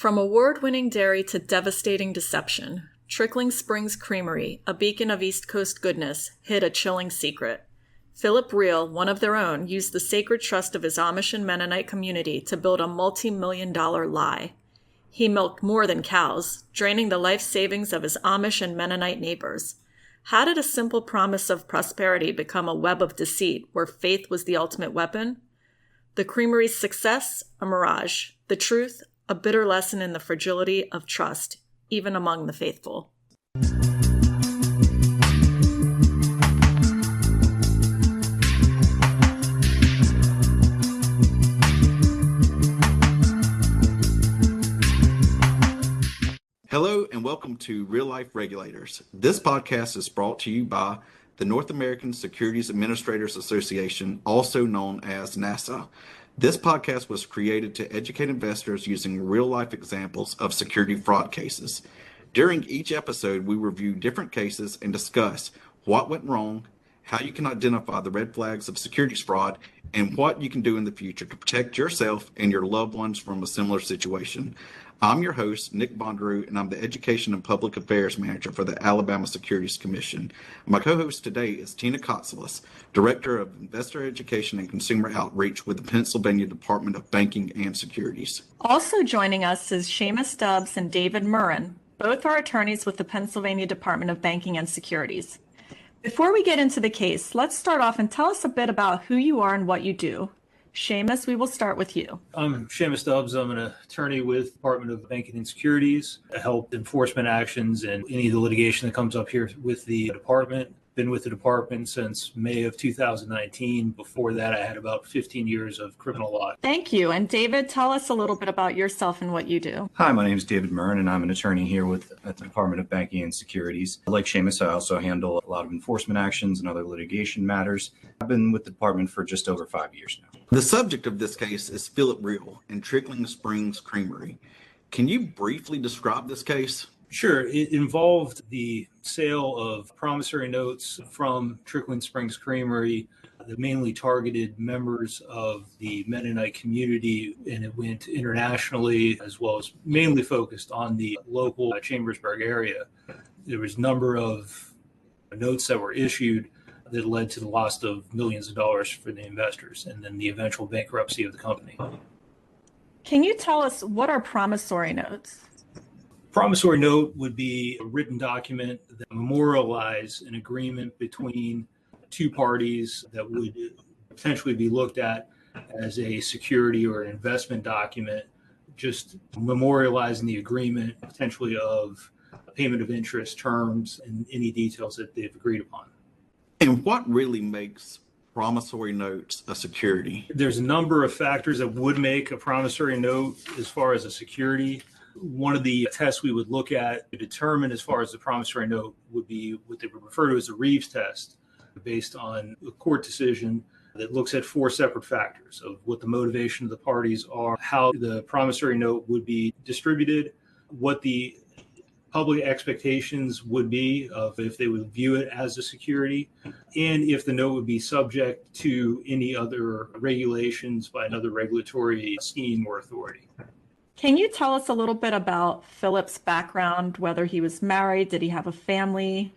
From award-winning dairy to devastating deception, Trickling Springs Creamery, a beacon of East Coast goodness, hid a chilling secret. Philip Riehl, one of their own, used the sacred trust of his Amish and Mennonite community to build a multi-million-dollar lie. He milked more than cows, draining the life savings of his Amish and Mennonite neighbors. How did a simple promise of prosperity become a web of deceit where faith was the ultimate weapon? The creamery's success, a mirage. The truth, a bitter lesson in the fragility of trust, even among the faithful. Hello and welcome to Real Life Regulators. This podcast is brought to you by the North American Securities Administrators Association, also known as NASA. This podcast was created to educate investors using real-life examples of security fraud cases. During each episode, we review different cases and discuss what went wrong, how you can identify the red flags of securities fraud, and what you can do in the future to protect yourself and your loved ones from a similar situation. I'm your host, Nick Bonderu, and I'm the Education and Public Affairs Manager for the Alabama Securities Commission. My co-host today is Tina Kotzelis, Director of Investor Education and Consumer Outreach with the Pennsylvania Department of Banking and Securities. Also joining us is Seamus Stubbs and David Murrin. Both are attorneys with the Pennsylvania Department of Banking and Securities. Before we get into the case, let's start off and tell us a bit about who you are and what you do. Seamus, we will start with you. I'm Seamus Stubbs. I'm an attorney with the Department of Banking and Securities. I help enforcement actions and any of the litigation that comes up here with the department. Been with the department since May of 2019. Before that, I had about 15 years of criminal law. Thank you. And David, tell us a little bit about yourself and what you do. Hi, my name is David Murrin, and I'm an attorney here at the Department of Banking and Securities. Like Seamus, I also handle a lot of enforcement actions and other litigation matters. I've been with the department for just over 5 years now. The subject of this case is Philip Riehl and Trickling Springs Creamery. Can you briefly describe this case? Sure. It involved the sale of promissory notes from Trickling Springs Creamery that mainly targeted members of the Mennonite community, and it went internationally as well as mainly focused on the local Chambersburg area. There was a number of notes that were issued that led to the loss of millions of dollars for the investors and then the eventual bankruptcy of the company. Can you tell us what are promissory notes? Promissory note would be a written document that memorializes an agreement between two parties that would potentially be looked at as a security or an investment document, just memorializing the agreement potentially of payment of interest, terms, and any details that they've agreed upon. And what really makes promissory notes a security? There's a number of factors that would make a promissory note as far as a security. One of the tests we would look at to determine as far as the promissory note would be what they would refer to as the Reeves test, based on a court decision that looks at four separate factors of what the motivation of the parties are, how the promissory note would be distributed, what the public expectations would be of if they would view it as a security, and if the note would be subject to any other regulations by another regulatory scheme or authority. Can you tell us a little bit about Philip's background, whether he was married, did he have a family?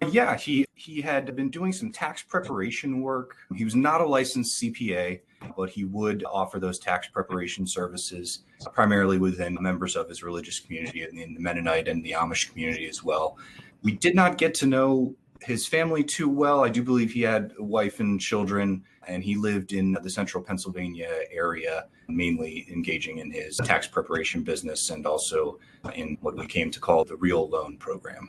Yeah, he had been doing some tax preparation work. He was not a licensed CPA, but he would offer those tax preparation services primarily within members of his religious community in the Mennonite and the Amish community as well. We did not get to know his family too well. I do believe he had a wife and children, and he lived in the central Pennsylvania area, mainly engaging in his tax preparation business and also in what we came to call the Riehl loan program.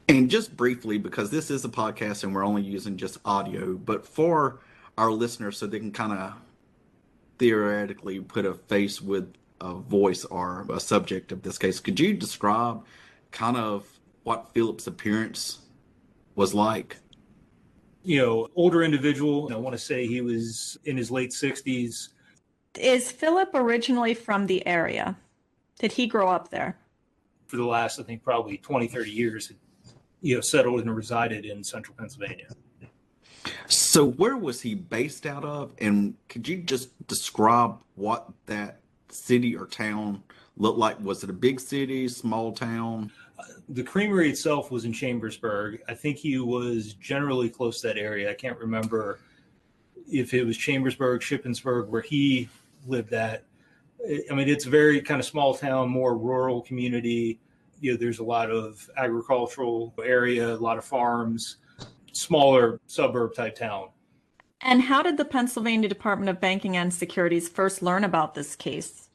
And just briefly, because this is a podcast and we're only using just audio, but for our listeners so they can kind of theoretically put a face with a voice or a subject of this case, could you describe kind of what Philip's appearance was like? Older individual. I want to say he was in his late 60s. Is Philip originally from the area? Did he grow up there? For the last, I think, probably 20, 30 years, settled and resided in central Pennsylvania. So where was he based out of? And could you just describe what that city or town look like? Was it a big city, small town? The creamery itself was in Chambersburg. I think he was generally close to that area. I can't remember if it was Chambersburg, Shippensburg, where he lived at. I mean, it's a very kind of small town, more rural community. There's a lot of agricultural area, a lot of farms, smaller suburb type town. And how did the Pennsylvania Department of Banking and Securities first learn about this case?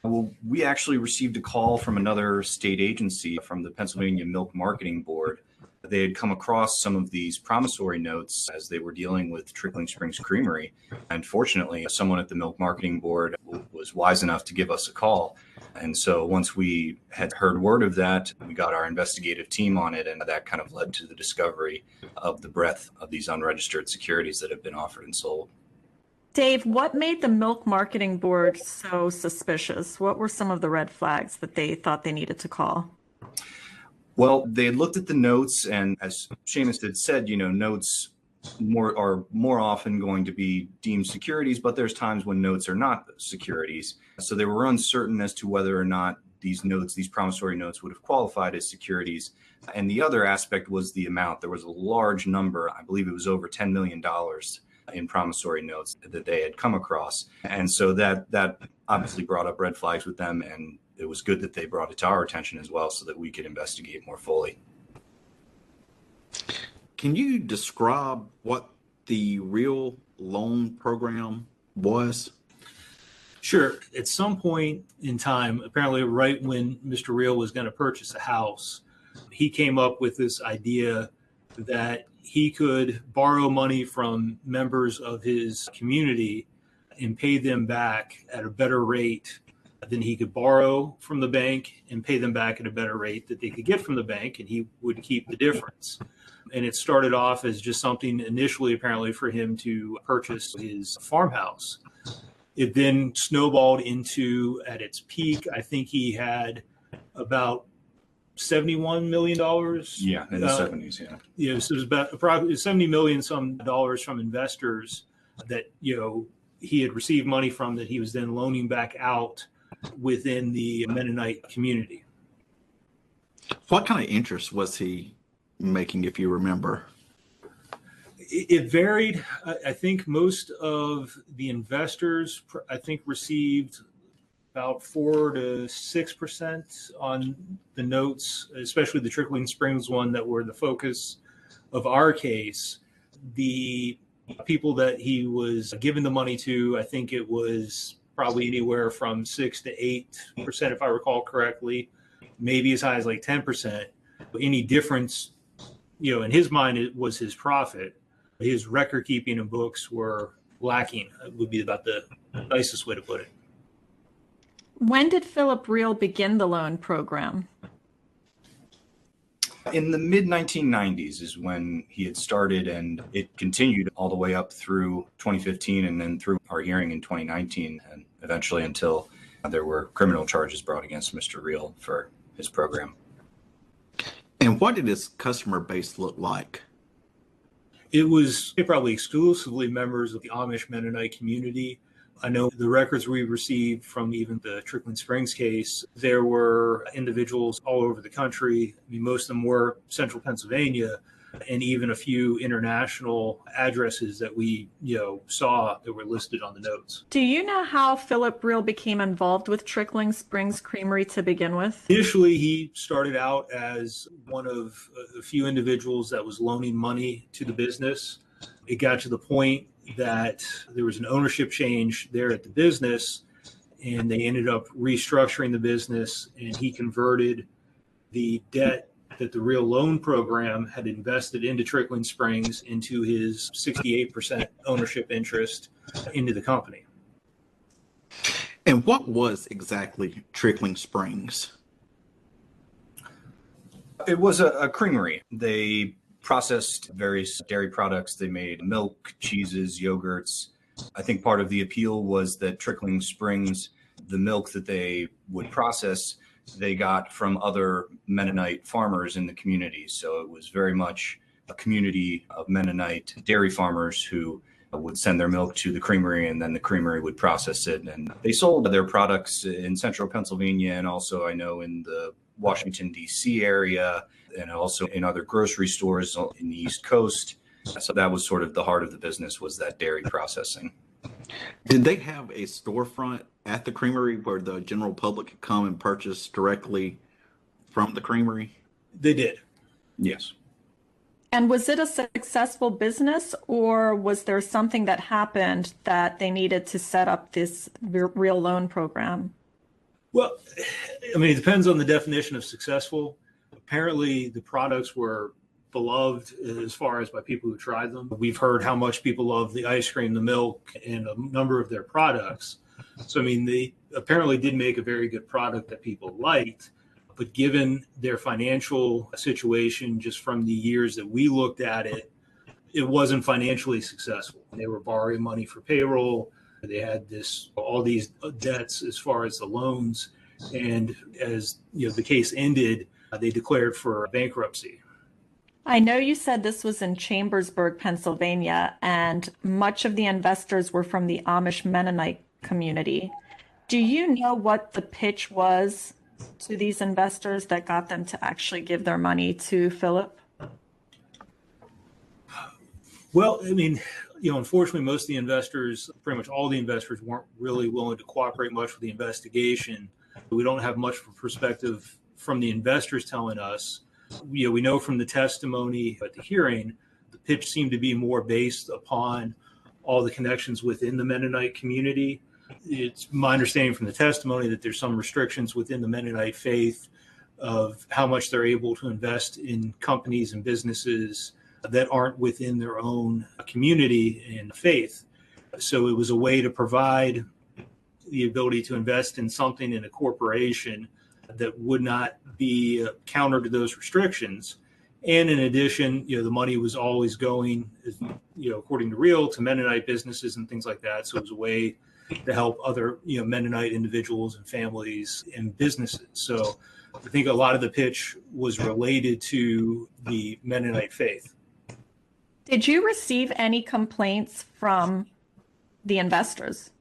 Well, we actually received a call from another state agency, from the Pennsylvania Milk Marketing Board. They had come across some of these promissory notes as they were dealing with Trickling Springs Creamery. And fortunately, someone at the Milk Marketing Board was wise enough to give us a call. And so once we had heard word of that, we got our investigative team on it, and that kind of led to the discovery of the breadth of these unregistered securities that have been offered and sold. Dave, what made the Milk Marketing Board so suspicious? What were some of the red flags that they thought they needed to call? Well, they had looked at the notes, and as Seamus had said, notes are more often going to be deemed securities, but there's times when notes are not securities. So they were uncertain as to whether or not these promissory notes would have qualified as securities. And the other aspect was the amount. There was a large number, I believe it was over $10 million in promissory notes that they had come across. And so that obviously brought up red flags with them, and it was good that they brought it to our attention as well so that we could investigate more fully. Can you describe what the Riehl loan program was? Sure. At some point in time, apparently right when Mr. Riehl was going to purchase a house, he came up with this idea that he could borrow money from members of his community and pay them back at a better rate than he could borrow from the bank, and pay them back at a better rate that they could get from the bank, and he would keep the difference. And it started off as just something initially apparently for him to purchase his farmhouse. It then snowballed into, at its peak, I think he had about $71 million. Yeah, in the 70s, yeah. So it was about approximately $70 million some dollars from investors that, he had received money from, that he was then loaning back out within the Mennonite community. What kind of interest was he making, if you remember? It varied. I think most of the investors, received about 4 to 6% on the notes, especially the Trickling Springs one that were the focus of our case. The people that he was giving the money to, I think it was probably anywhere from 6 to 8%, if I recall correctly, maybe as high as like 10%. Any difference, in his mind, it was his profit. His record keeping and books were lacking, would be about the nicest way to put it. When did Philip Riehl begin the loan program? In the mid-1990s is when he had started, and it continued all the way up through 2015 and then through our hearing in 2019, and eventually until there were criminal charges brought against Mr. Riehl for his program. And what did his customer base look like? It was probably exclusively members of the Amish Mennonite community. I know the records we received from even the Trickling Springs case, there were individuals all over the country. I mean, most of them were central Pennsylvania, and even a few international addresses that we, saw that were listed on the notes. Do you know how Philip Riehl became involved with Trickling Springs Creamery to begin with? Initially, he started out as one of a few individuals that was loaning money to the business. It got to the point that there was an ownership change there at the business, and they ended up restructuring the business, and he converted the debt that the Riehl loan program had invested into Trickling Springs into his 68% ownership interest into the company. And what was exactly Trickling Springs? It was a creamery. They processed various dairy products. They made milk, cheeses, yogurts. I think part of the appeal was that Trickling Springs, the milk that they would process, they got from other Mennonite farmers in the community. So it was very much a community of Mennonite dairy farmers who would send their milk to the creamery, and then the creamery would process it. And they sold their products in central Pennsylvania, and also I know in the Washington, D.C. area, and also in other grocery stores in the East Coast. So that was sort of the heart of the business, was that dairy processing. Did they have a storefront at the creamery where the general public could come and purchase directly from the creamery? They did. Yes. And was it a successful business, or was there something that happened that they needed to set up this Riehl loan program? Well, I mean, it depends on the definition of successful. Apparently, the products were beloved as far as by people who tried them. We've heard how much people love the ice cream, the milk, and a number of their products. So, I mean, they apparently did make a very good product that people liked. But given their financial situation, just from the years that we looked at it, it wasn't financially successful. They were borrowing money for payroll. They had all these debts as far as the loans. And as the case ended, they declared for bankruptcy. I know you said this was in Chambersburg, Pennsylvania, and much of the investors were from the Amish Mennonite community. Do you know what the pitch was to these investors that got them to actually give their money to Philip? Well, I mean, unfortunately, most of the investors, pretty much all the investors, weren't really willing to cooperate much with the investigation. We don't have much perspective from the investors telling us. We know from the testimony at the hearing, the pitch seemed to be more based upon all the connections within the Mennonite community. It's my understanding from the testimony that there's some restrictions within the Mennonite faith of how much they're able to invest in companies and businesses that aren't within their own community and faith. So it was a way to provide the ability to invest in something in a corporation that would not be counter to those restrictions. And in addition, the money was always going, according to Riehl, to Mennonite businesses and things like that. So it was a way to help other, Mennonite individuals and families and businesses. So I think a lot of the pitch was related to the Mennonite faith. Did you receive any complaints from the investors?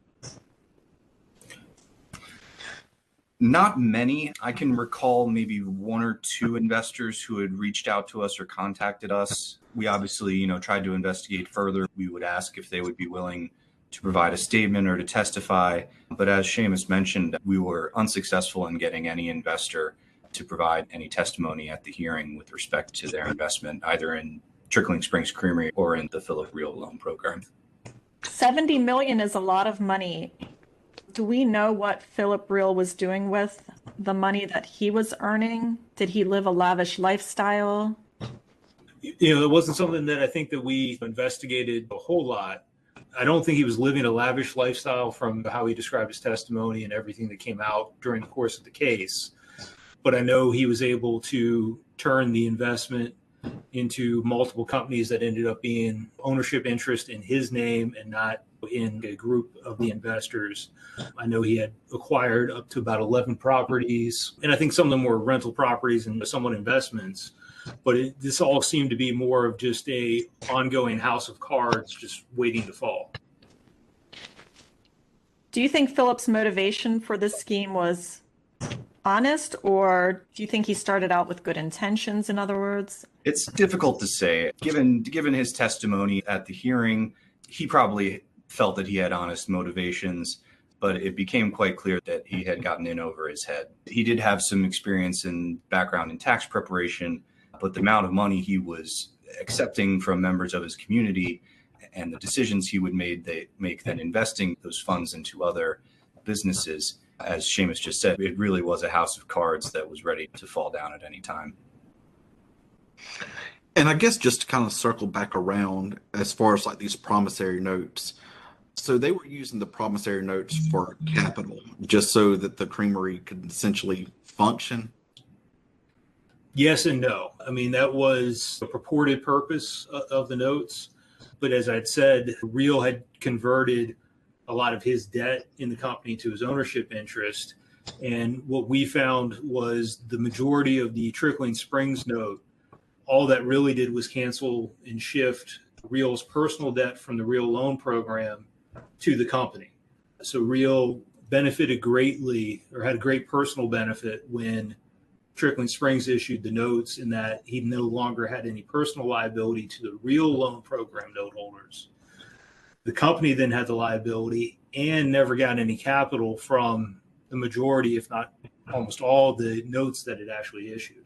Not many. I can recall maybe one or two investors who had reached out to us or contacted us. We obviously, tried to investigate further. We would ask if they would be willing to provide a statement or to testify. But as Seamus mentioned, we were unsuccessful in getting any investor to provide any testimony at the hearing with respect to their investment, either in Trickling Springs Creamery or in the Philip Riehl loan program. $70 million is a lot of money. Do we know what Philip Riehl was doing with the money that he was earning? Did he live a lavish lifestyle? It wasn't something that I think that we investigated a whole lot. I don't think he was living a lavish lifestyle from how he described his testimony and everything that came out during the course of the case. But I know he was able to turn the investment into multiple companies that ended up being ownership interest in his name and not in a group of the investors. I know he had acquired up to about 11 properties, and I think some of them were rental properties and somewhat investments. But this all seemed to be more of just a ongoing house of cards, just waiting to fall. Do you think Philip's motivation for this scheme was honest, or do you think he started out with good intentions, in other words? It's difficult to say. Given his testimony at the hearing, he probably felt that he had honest motivations, but it became quite clear that he had gotten in over his head. He did have some experience and background in tax preparation, but the amount of money he was accepting from members of his community and the decisions he would make then investing those funds into other businesses, as Seamus just said, it really was a house of cards that was ready to fall down at any time. And I guess just to kind of circle back around as far as like these promissory notes. So they were using the promissory notes for capital, just so that the creamery could essentially function. Yes and no. I mean, that was the purported purpose of the notes. But as I'd said, Riehl had converted a lot of his debt in the company to his ownership interest. And what we found was the majority of the Trickling Springs note, all that really did was cancel and shift Riehl's personal debt from the Riehl loan program to the company. So Riehl benefited greatly, or had a great personal benefit, when Trickling Springs issued the notes, in that he no longer had any personal liability to the Riehl loan program note holders. The company then had the liability and never got any capital from the majority, if not almost all, the notes that it actually issued.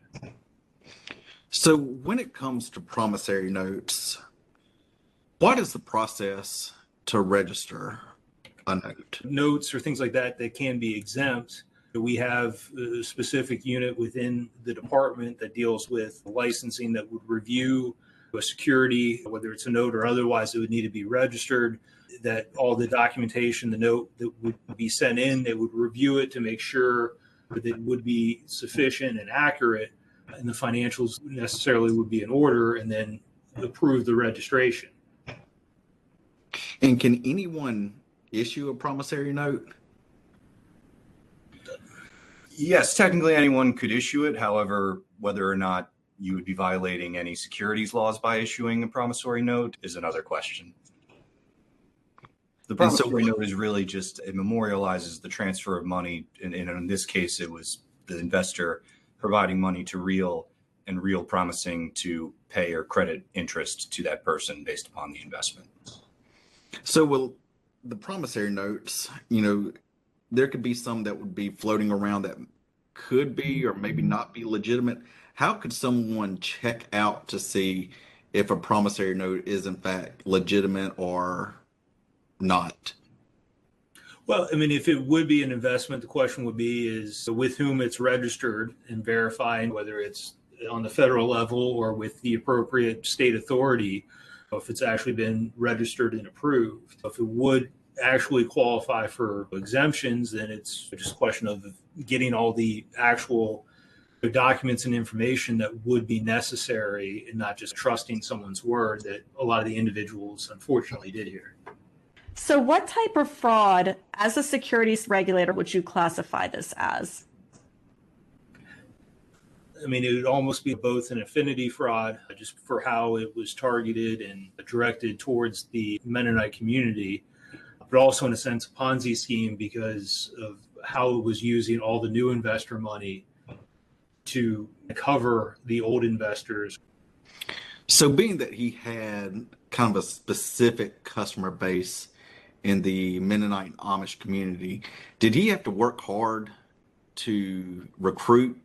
So when it comes to promissory notes, what is the process to register a note? Notes or things like that that can be exempt. We have a specific unit within the department that deals with licensing that would review a security, whether it's a note or otherwise, it would need to be registered, that all the documentation, the note that would be sent in, they would review it to make sure that it would be sufficient and accurate, and the financials necessarily would be in order, and then approve the registration. And can anyone issue a promissory note? Yes, technically anyone could issue it. However, whether or not you would be violating any securities laws by issuing a promissory note is another question. The promissory note is really just, it memorializes the transfer of money. And in this case, it was the investor providing money to Riehl, and Riehl promising to pay or credit interest to that person based upon the investment. So will the promissory notes, there could be some that would be floating around that could be or maybe not be legitimate. How could someone check out to see if a promissory note is in fact legitimate or not? Well, I mean, if it would be an investment, the question would be is with whom it's registered, and verifying whether it's on the federal level or with the appropriate state authority, if it's actually been registered and approved. If it would actually qualify for exemptions, then it's just a question of getting all the actual documents and information that would be necessary, and not just trusting someone's word that a lot of the individuals unfortunately did here. So what type of fraud, as a securities regulator, would you classify this as? I mean, it would almost be both an affinity fraud, just for how it was targeted and directed towards the Mennonite community, but also in a sense a Ponzi scheme because of how it was using all the new investor money to cover the old investors. So being that he had kind of a specific customer base in the Mennonite Amish community, did he have to work hard to recruit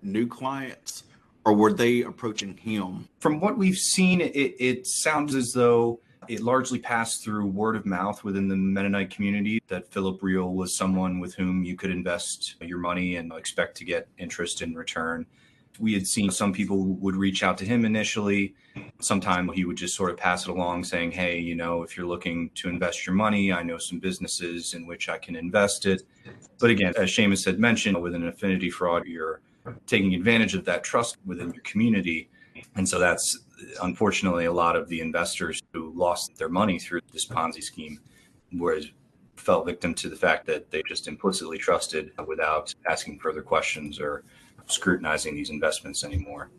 new clients, or were they approaching him? From what we've seen, it sounds as though it largely passed through word of mouth within the Mennonite community, that Philip Riehl was someone with whom you could invest your money and expect to get interest in return. We had seen some people would reach out to him initially. Sometimes he would just sort of pass it along saying, hey, if you're looking to invest your money, I know some businesses in which I can invest it. But again, as Seamus had mentioned, with an affinity fraud, you're taking advantage of that trust within your community. And so that's unfortunately a lot of the investors who lost their money through this Ponzi scheme fell victim to the fact that they just implicitly trusted without asking further questions or scrutinizing these investments anymore.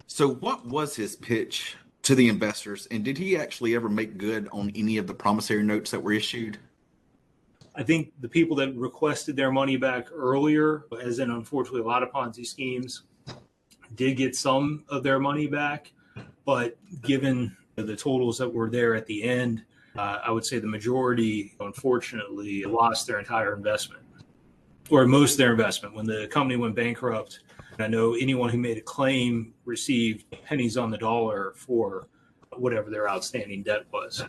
So what was his pitch to the investors, and did he actually ever make good on any of the promissory notes that were issued? I think the people that requested their money back earlier, as in unfortunately a lot of Ponzi schemes, did get some of their money back. But given the totals that were there at the end, I would say the majority, unfortunately, lost their entire investment, or most of their investment. When the company went bankrupt, I know anyone who made a claim received pennies on the dollar for whatever their outstanding debt was.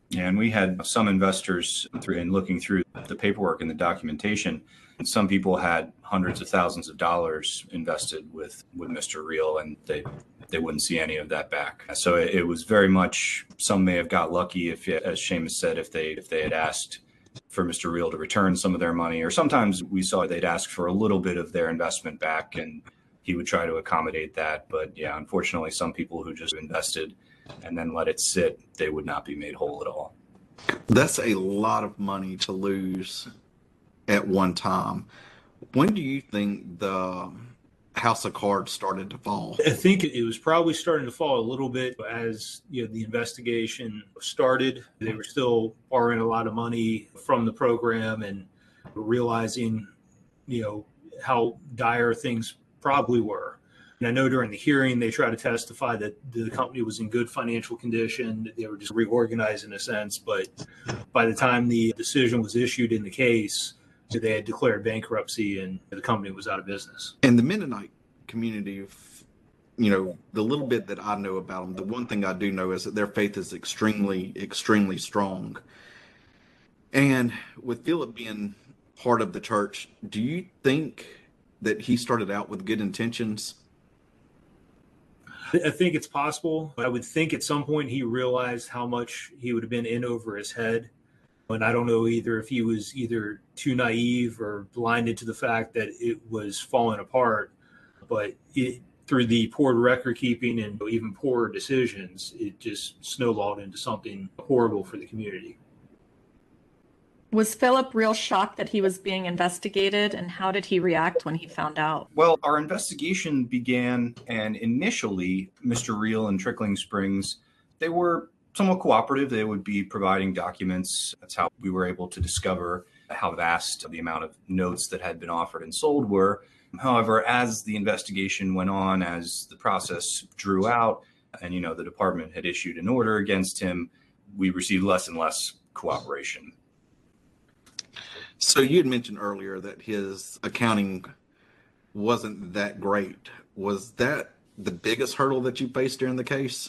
Yeah, and we had some investors in looking through the paperwork and the documentation. And some people had hundreds of thousands of dollars invested with Mr. Riehl, and they wouldn't see any of that back. So it was very much, some may have got lucky, if, as Seamus said, if they had asked for Mr. Riehl to return some of their money, or sometimes we saw they'd ask for a little bit of their investment back, and he would try to accommodate that. But yeah, unfortunately, some people who just invested and then let it sit, they would not be made whole at all. That's a lot of money to lose at one time. When do you think the house of cards started to fall? I think it was probably starting to fall a little bit as the investigation started. They were still borrowing a lot of money from the program and realizing how dire things probably were. And I know during the hearing they tried to testify that the company was in good financial condition. They were just reorganized in a sense, but by the time the decision was issued in the case, they had declared bankruptcy and the company was out of business. And the Mennonite community, the little bit that I know about them, the one thing I do know is that their faith is extremely, extremely strong. And with Philip being part of the church, do you think that he started out with good intentions? I think it's possible. I would think at some point he realized how much he would have been in over his head. And I don't know either if he was either too naive or blinded to the fact that it was falling apart. But through the poor record keeping and even poorer decisions, it just snowballed into something horrible for the community. Was Philip Riehl shocked that he was being investigated, and how did he react when he found out? Well, our investigation began, and initially, Mr. Riehl and Trickling Springs, they were somewhat cooperative. They would be providing documents. That's how we were able to discover how vast the amount of notes that had been offered and sold were. However, as the investigation went on, as the process drew out, and the department had issued an order against him, we received less and less cooperation. So you had mentioned earlier that his accounting wasn't that great. Was that the biggest hurdle that you faced during the case?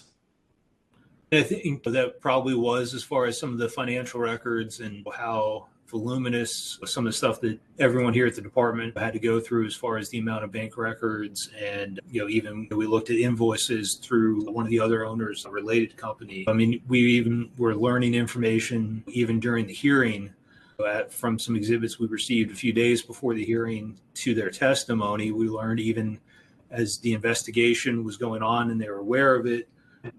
I think that probably was, as far as some of the financial records and how voluminous some of the stuff that everyone here at the department had to go through, as far as the amount of bank records. And even we looked at invoices through one of the other owners, a related company. I mean, we even were learning information even during the hearing from some exhibits we received a few days before the hearing to their testimony. We learned, even as the investigation was going on and they were aware of it,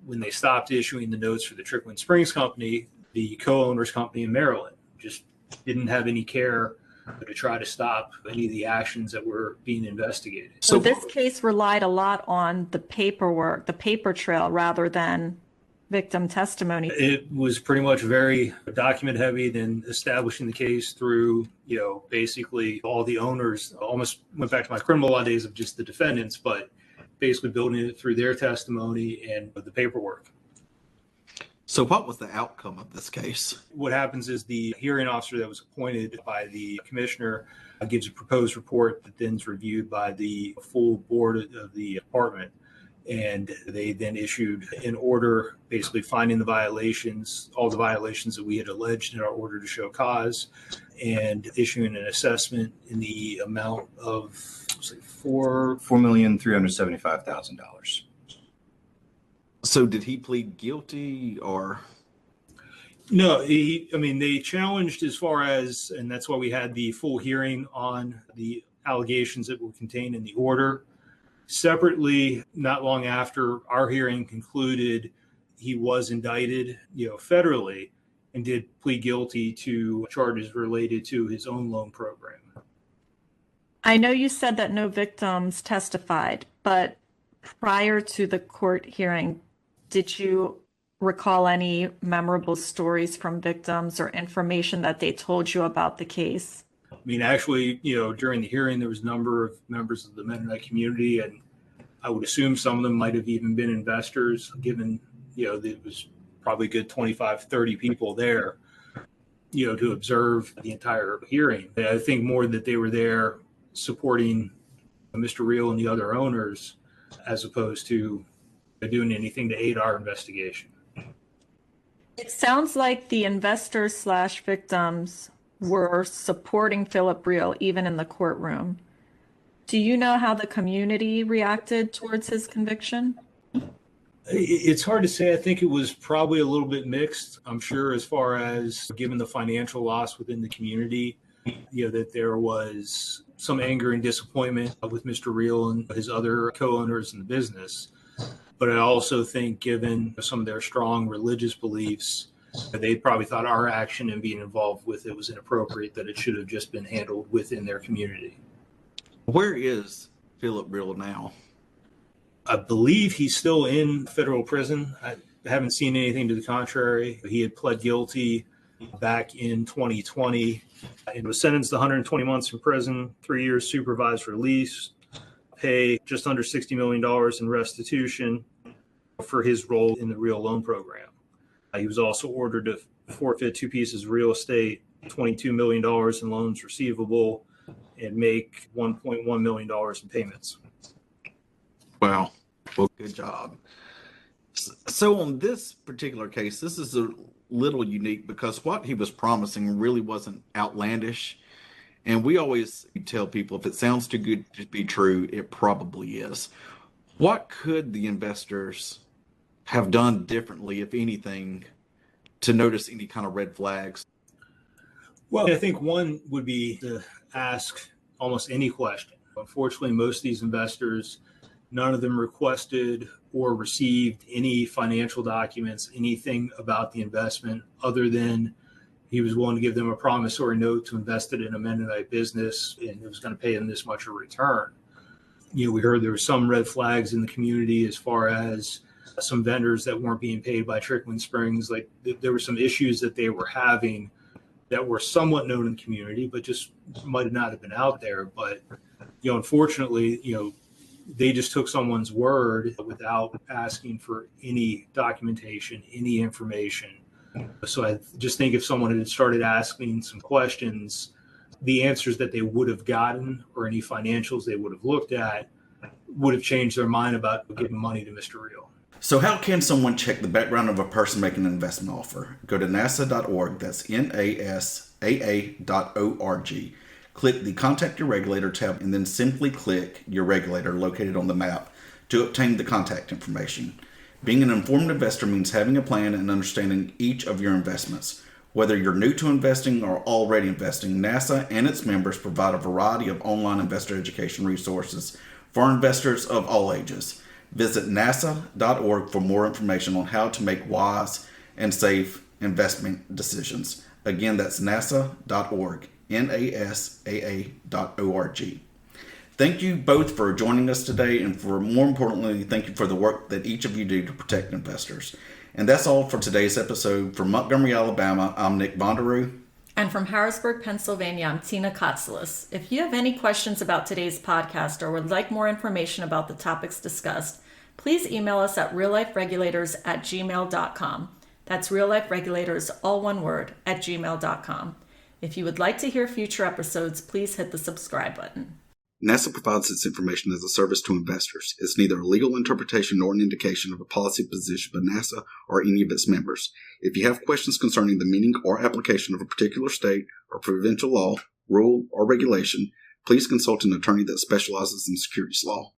when they stopped issuing the notes for the Trickling Springs Company, the co-owners company in Maryland just didn't have any care to try to stop any of the actions that were being investigated. So this case relied a lot on the paperwork, the paper trail, rather than victim testimony. It was pretty much very document heavy, then establishing the case through, basically all the owners. Almost went back to my criminal law days of just the defendants, but basically building it through their testimony and the paperwork. So what was the outcome of this case? What happens is the hearing officer that was appointed by the commissioner gives a proposed report that then is reviewed by the full board of the department. And they then issued an order basically finding the violations, all the violations that we had alleged in our order to show cause, and issuing an assessment in the amount of $4,375,000. So did he plead guilty or? No, they challenged as far as, and that's why we had the full hearing on the allegations that were contained in the order. Separately, not long after our hearing concluded, he was indicted, federally, and did plead guilty to charges related to his own loan program. I know you said that no victims testified, but prior to the court hearing, did you recall any memorable stories from victims or information that they told you about the case? Actually, during the hearing, there was a number of members of the Mennonite community, and I would assume some of them might have even been investors, given, there was probably a good 25, 30 people there, to observe the entire hearing. I think more that they were there supporting Mr. Riehl and the other owners, as opposed to doing anything to aid our investigation. It sounds like the investors/victims were supporting Philip Riehl even in the courtroom. Do you know how the community reacted towards his conviction? It's hard to say. I think it was probably a little bit mixed. I'm sure, as far as given the financial loss within the community, that there was some anger and disappointment with Mr. Riehl and his other co-owners in the business. But I also think, given some of their strong religious beliefs, they probably thought our action and being involved with it was inappropriate, that it should have just been handled within their community. Where is Philip Riehl now? I believe he's still in federal prison. I haven't seen anything to the contrary. He had pled guilty back in 2020 and was sentenced to 120 months in prison, 3 years supervised release, pay just under $60 million in restitution for his role in the Riehl loan program. He was also ordered to forfeit 2 pieces of real estate, $22 million in loans receivable, and make $1.1 million in payments. Wow. Well, good job. So on this particular case, this is a little unique because what he was promising really wasn't outlandish. And we always tell people if it sounds too good to be true, it probably is. What could the investors have done differently, if anything, to notice any kind of red flags? Well, I think one would be to ask almost any question. Unfortunately, most of these investors, none of them requested or received any financial documents, anything about the investment other than he was willing to give them a promissory note to invest it in a Mennonite business and it was going to pay them this much a return. We heard there were some red flags in the community as far as some vendors that weren't being paid by Trickling Springs. Like there were some issues that they were having that were somewhat known in the community, but just might not have been out there. But, unfortunately, they just took someone's word without asking for any documentation, any information. So I just think if someone had started asking some questions, the answers that they would have gotten or any financials they would have looked at would have changed their mind about giving money to Mr. Riehl. So how can someone check the background of a person making an investment offer? Go to nasa.org, that's NASAA.org. Click the Contact Your Regulator tab and then simply click your regulator located on the map to obtain the contact information. Being an informed investor means having a plan and understanding each of your investments. Whether you're new to investing or already investing, NASA and its members provide a variety of online investor education resources for investors of all ages. Visit nasa.org for more information on how to make wise and safe investment decisions. Again, that's nasa.org, NASAA.org. Thank you both for joining us today, and for more importantly, thank you for the work that each of you do to protect investors. And that's all for today's episode. From Montgomery, Alabama, I'm Nick Bondaroo. And from Harrisburg, Pennsylvania, I'm Tina Kotzelis. If you have any questions about today's podcast or would like more information about the topics discussed, please email us at realliferegulators@gmail.com. That's realliferegulators, all one word, @gmail.com. If you would like to hear future episodes, please hit the subscribe button. NASA provides its information as a service to investors. It's neither a legal interpretation nor an indication of a policy position by NASA or any of its members. If you have questions concerning the meaning or application of a particular state or provincial law, rule, or regulation, please consult an attorney that specializes in securities law.